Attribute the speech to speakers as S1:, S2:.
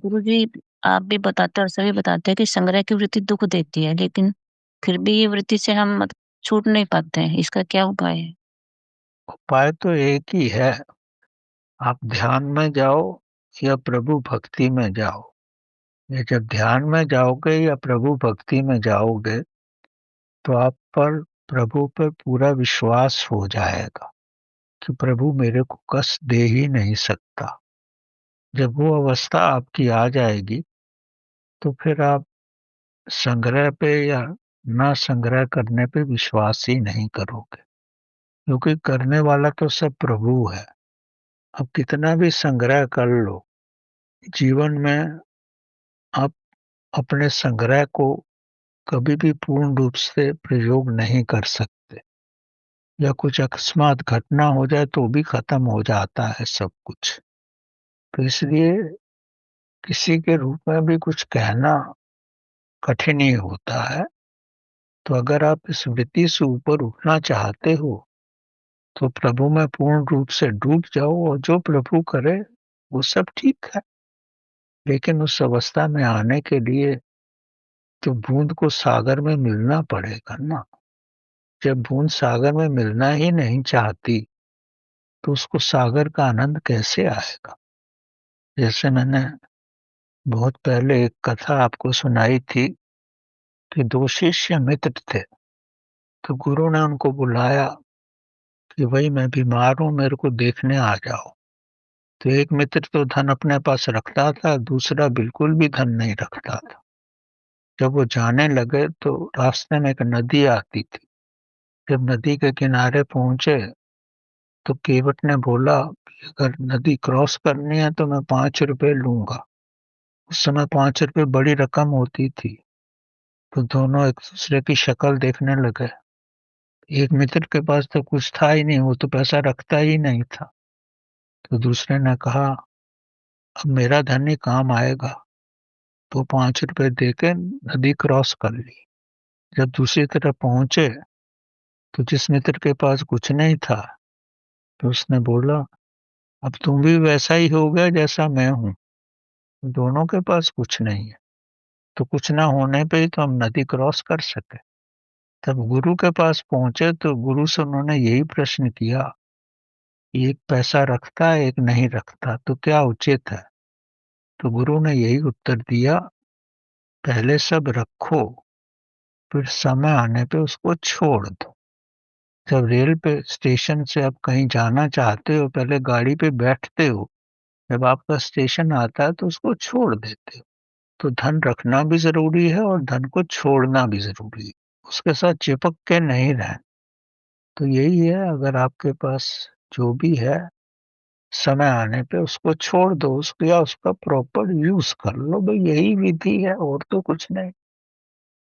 S1: गुरुजी, आप भी बताते हैं और सभी बताते हैं कि संग्रह की वृत्ति दुःख देती है, लेकिन फिर भी ये वृत्ति से हम छूट नहीं पाते हैं। इसका क्या उपाय है?
S2: उपाय तो एक ही है। आप ध्यान में जाओ या प्रभु भक्ति में जाओ। ये जब ध्यान में जाओगे या प्रभु भक्ति में जाओगे तो आप पर प्रभु पर पूरा विश्वास हो जाएगा कि प्रभु मेरे को कष्ट दे ही नहीं सकता। जब वो अवस्था आपकी आ जाएगी तो फिर आप संग्रह पे या ना संग्रह करने पे विश्वास ही नहीं करोगे, क्योंकि करने वाला तो सब प्रभु है। अब कितना भी संग्रह कर लो, जीवन में आप अपने संग्रह को कभी भी पूर्ण रूप से प्रयोग नहीं कर सकते। या कुछ अकस्मात घटना हो जाए तो भी खत्म हो जाता है सब कुछ। तो इसलिए किसी के रूप में भी कुछ कहना कठिन ही होता है। तो अगर आप इस वृत्ति से ऊपर उठना चाहते हो तो प्रभु में पूर्ण रूप से डूब जाओ, और जो प्रभु करे वो सब ठीक है। लेकिन उस अवस्था में आने के लिए तो बूंद को सागर में मिलना पड़ेगा ना। जब बूंद सागर में मिलना ही नहीं चाहती तो उसको सागर का आनंद कैसे आएगा। जैसे मैंने बहुत पहले एक कथा आपको सुनाई थी कि दो शिष्य मित्र थे। तो गुरु ने उनको बुलाया कि भाई मैं बीमार हूं, मेरे को देखने आ जाओ। तो एक मित्र तो धन अपने पास रखता था, दूसरा बिल्कुल भी धन नहीं रखता था। जब वो जाने लगे तो रास्ते में एक नदी आती थी। जब नदी के किनारे पहुंचे तो केवट ने बोला कि अगर नदी क्रॉस करनी है तो मैं 5 रुपए लूंगा। उस समय 5 रुपए बड़ी रकम होती थी। तो दोनों एक दूसरे की शक्ल देखने लगे। एक मित्र के पास तो कुछ था ही नहीं, वो तो पैसा रखता ही नहीं था। तो दूसरे ने कहा अब मेरा धन ही काम आएगा। तो 5 रुपए देके नदी क्रॉस कर ली। जब दूसरी तरफ पहुंचे तो जिस मित्र के पास कुछ नहीं था, तो उसने बोला अब तुम भी वैसा ही हो गया जैसा मैं हूं। दोनों के पास कुछ नहीं है, तो कुछ ना होने पे ही तो हम नदी क्रॉस कर सके। तब गुरु के पास पहुंचे तो गुरु से उन्होंने यही प्रश्न किया, एक पैसा रखता है एक नहीं रखता, तो क्या उचित है। तो गुरु ने यही उत्तर दिया, पहले सब रखो, फिर समय आने पे उसको छोड़ दो। जब रेल पे स्टेशन से आप कहीं जाना चाहते हो, पहले गाड़ी पे बैठते हो, जब आपका स्टेशन आता है तो उसको छोड़ देते हो। तो धन रखना भी जरूरी है और धन को छोड़ना भी जरूरी है, उसके साथ चिपक के नहीं रहना। तो यही है, अगर आपके पास जो भी है, समय आने पे उसको छोड़ दो, उसको या उसका प्रॉपर यूज कर लो। भाई यही विधि है, और तो कुछ नहीं।